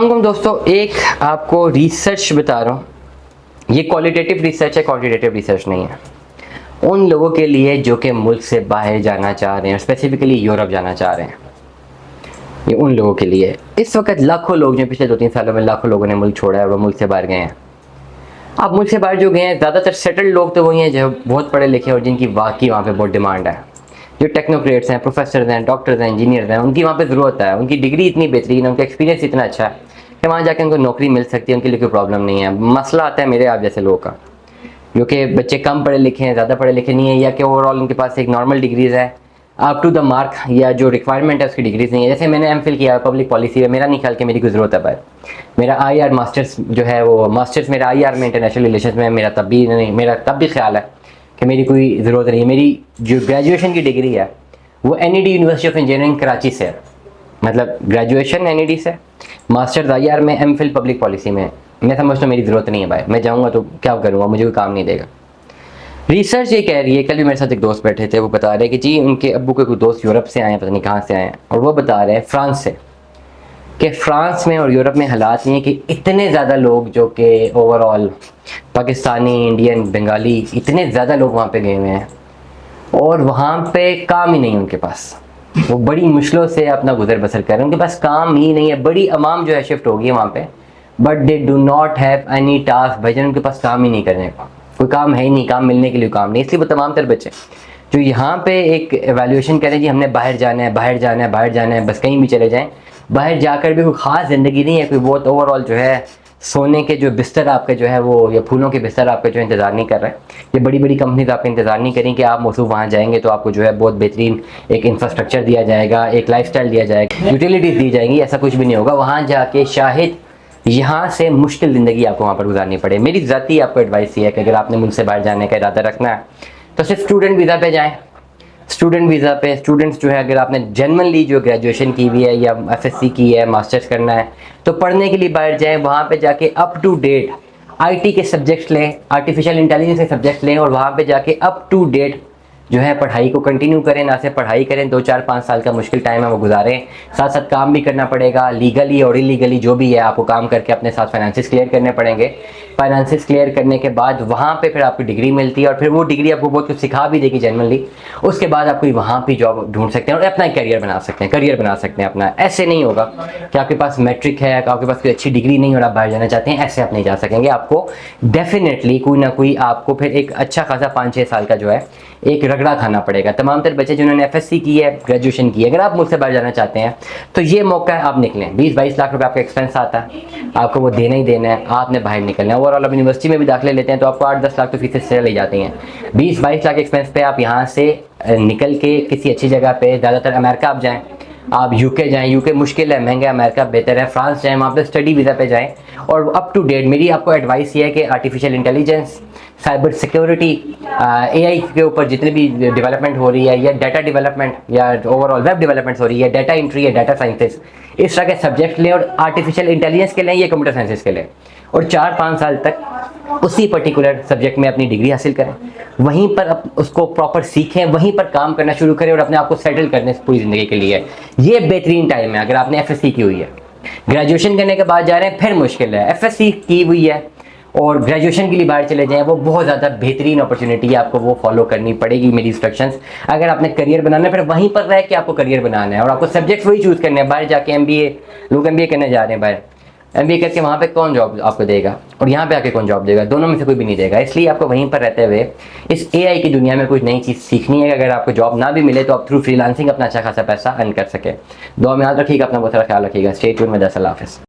अस्सलाम दोस्तों, एक आपको रिसर्च बता रहा हूँ। ये क्वालिटेटिव रिसर्च है, क्वांटिटेटिव रिसर्च नहीं है। उन लोगों के लिए जो कि मुल्क से बाहर जाना चाह रहे हैं, स्पेसिफिकली यूरोप जाना चाह रहे हैं, ये उन लोगों के लिए। इस वक्त लाखों लोग जो पिछले 2-3 सालों में लाखों लोगों ने मुल्क छोड़ा है, वो मुल्क से बाहर गए हैं। अब मुल्क से बाहर जो गए हैं, ज़्यादातर सेटल्ड लोग तो वही हैं जो बहुत पढ़े लिखे और जिनकी वाकई वहाँ पे बहुत डिमांड है। जो टेक्नोक्रेट्स हैं, प्रोफेसर हैं, डॉक्टर्स हैं, इंजीनियर्स हैं, उनकी वहाँ पे ज़रूरत है। उनकी डिग्री इतनी बेहतरीन है, उनका एक्सपीरियंस इतना अच्छा है कि वहाँ जाके उनको नौकरी मिल सकती है, उनके लिए कोई प्रॉब्लम नहीं है। मसला आता है मेरे आप जैसे लोगों का, जो कि बच्चे कम पढ़े लिखे हैं, ज़्यादा पढ़े लिखे नहीं है, या कि ओवरऑल उनके पास एक नॉर्मल डिग्रीज़ है, अप टू द मार्क, या जो रिक्वायरमेंट है उसकी डिग्रीज नहीं है। जैसे मैंने एमफिल किया पब्लिक पॉलिसी में, मेरा नहीं ख्याल कि मेरी कोई ज़रूरत है भाई। मेरा आईआर मास्टर्स जो है वो मास्टर्स मेरा आईआर में इंटरनेशनल रिलेशंस में, मेरा तब भी ख्याल है कि मेरी कोई ज़रूरत नहीं है। मेरी जो ग्रेजुएशन की डिग्री है वो NED university of engineering Karachi से है, मतलब ग्रेजुएशन एनईडी से, मास्टर्स आईआर में, एमफिल पब्लिक पॉलिसी में। मैं समझता हूँ मेरी ज़रूरत नहीं है भाई, मैं जाऊँगा तो क्या करूँगा, मुझे कोई काम नहीं देगा। रिसर्च ये कह रही है, कल भी मेरे साथ एक दोस्त बैठे थे, वो बता रहे हैं कि जी उनके अब्बू के कोई दोस्त यूरोप से आए हैं, पता नहीं कहाँ से आए हैं, और वो बता रहे हैं फ्रांस से, कि फ़्रांस में और यूरोप में हालात नहीं है कि इतने ज़्यादा लोग जो कि ओवरऑल पाकिस्तानी, इंडियन, बंगाली, इतने ज़्यादा लोग वहाँ पे गए हुए हैं और वहाँ पे काम ही नहीं उनके पास। वो बड़ी मुश्किलों से अपना गुजर बसर कर रहे हैं, उनके पास काम ही नहीं है। बड़ी अवाम जो है शिफ्ट होगी वहाँ पे, but they do not have any task. भाईजान उनके पास काम ही नहीं करने का, कोई काम है ही नहीं, काम मिलने के लिए काम नहीं। इसलिए वो तमाम तर बच्चे जो यहाँ पे एक एवेल्यूएशन करें जी हमने बाहर जाना है, बाहर जाना है, बाहर जाना है, बस कहीं भी चले जाएं, बाहर जाकर भी कोई ख़ास ज़िंदगी नहीं है, कोई बहुत ओवरऑल जो है सोने के जो बिस्तर आपके जो है वो, या फूलों के बिस्तर आपका जो इंतज़ार नहीं कर रहे हैं। ये बड़ी बड़ी कंपनीज आपका इंतज़ार नहीं करें कि आप मौसूफ वहाँ जाएंगे तो आपको जो है बहुत बेहतरीन एक इंफ्रास्ट्रक्चर दिया जाएगा, एक लाइफस्टाइल दिया जाएगा, यूटिलिटीज़ दी जाएंगी। ऐसा कुछ भी नहीं होगा। वहाँ जाके शायद यहाँ से मुश्किल ज़िंदगी आपको वहाँ पर गुजारनी पड़े। मेरी ज़ाती आपको एडवाइस ये है कि अगर आपने मुल्क से बाहर जाने का इरादा रखना है तो सिर्फ स्टूडेंट वीज़ा पे जाएँ। स्टूडेंट वीज़ा पे स्टूडेंट्स जो है, अगर आपने जेनरली जो ग्रेजुएशन की हुई है या एफएससी की है, मास्टर्स करना है, तो पढ़ने के लिए बाहर जाएं। वहाँ पे जाके अप टू डेट आईटी के सब्जेक्ट्स लें, आर्टिफिशियल इंटेलिजेंस के सब्जेक्ट्स लें, और वहाँ पे जाके अप टू डेट जो है पढ़ाई को कंटिन्यू करें। ना से पढ़ाई करें, 2-4-5 साल का मुश्किल टाइम है वो गुजारें, साथ साथ काम भी करना पड़ेगा, लीगली और इलीगली जो भी है आपको काम करके अपने साथ फाइनेंसिस क्लियर करने पड़ेंगे। फाइनेंसिस क्लियर करने के बाद वहाँ पे फिर आपकी डिग्री मिलती है, और फिर वो डिग्री आपको बहुत कुछ सिखा भी देगी जनरली। उसके बाद आप कोई वहाँ भी जॉब ढूंढ सकते हैं और अपना करियर बना सकते हैं, करियर बना सकते हैं अपना। ऐसे नहीं होगा कि आपके पास मैट्रिक है, आपके पास कोई अच्छी डिग्री नहीं और आप बाहर जाना चाहते हैं, ऐसे आप नहीं जा सकेंगे। आपको डेफिनेटली कोई ना कोई आपको फिर एक अच्छा खासा 5-6 साल का जो है एक रगड़ा खाना पड़ेगा। तमाम तर बच्चे जिन्होंने एफएससी की है, ग्रेजुएशन की है, अगर आप मुझसे बाहर जाना चाहते हैं तो ये मौका है, आप निकलें। 20-22 लाख रुपए आपका एक्सपेंस आता है, आपको वो देना ही देना है, आपने बाहर निकलना है। ओवरऑल आप यूनिवर्सिटी में भी दाखिले लेते हैं तो आपको 8-10 लाख तो फीस से ले जाती हैं। 20-22 लाख एक्सपेंस पे आप यहाँ से निकल के किसी अच्छी जगह पे, ज़्यादातर अमेरिका आप जाएँ, आप यूके जाएं, यूके मुश्किल है, महंगा है, अमेरिका बेहतर है, फ्रांस जाएं, वहाँ पे स्टडी वीज़ा पे जाएं, और अप टू डेट मेरी आपको एडवाइस ये है कि artificial intelligence, cyber security, AI के ऊपर जितनी भी डेवलपमेंट हो रही है, या डाटा डेवलपमेंट, या ओवरऑल वेब डेवलपमेंट हो रही है, डाटा एंट्री है, डाटा साइंसेस, इस तरह के सब्जेक्ट लें, और आर्टिफिशियल इंटेलिजेंस के लें या कंप्यूटर साइंसेस के लें, और 4-5 साल तक उसी पर्टिकुलर सब्जेक्ट में अपनी डिग्री हासिल करें, वहीं पर उसको प्रॉपर सीखें, वहीं पर काम करना शुरू करें और अपने आप को सेटल करने पूरी ज़िंदगी के लिए। ये बेहतरीन टाइम है अगर आपने एफएससी की हुई है। ग्रेजुएशन करने के बाद जा रहे हैं फिर मुश्किल है। एफएससी की हुई है और ग्रेजुएशन के लिए बाहर चले जाएं, वो बहुत ज़्यादा बेहतरीन अपॉर्चुनिटी है, आपको वो फॉलो करनी पड़ेगी मेरी इंस्ट्रक्शंस। अगर आपने करियर बनाना है, फिर वहीं पर रह के आपको करियर बनाना है, और आपको सब्जेक्ट वही चूज़ करने हैं। बाहर जाके एमबीए, लोग एमबीए करने जा रहे हैं बाहर, एमबीए करके वहाँ पे कौन जॉब आपको देगा, और यहाँ पे आके कौन जॉब देगा? दोनों में से कोई भी नहीं देगा। इसलिए आपको वहीं पर रहते हुए इस एआई की दुनिया में कुछ नई चीज़ सीखनी है। अगर आपको जॉब ना भी मिले तो आप थ्रू फ्रीलांसिंग अपना अच्छा खासा पैसा अर्न कर सके। दुआ में याद रखिएगा, अपना बहुत सारा ख्याल रखिएगा। स्टे ट्यून्ड में। अल्लाह हाफ़िज़।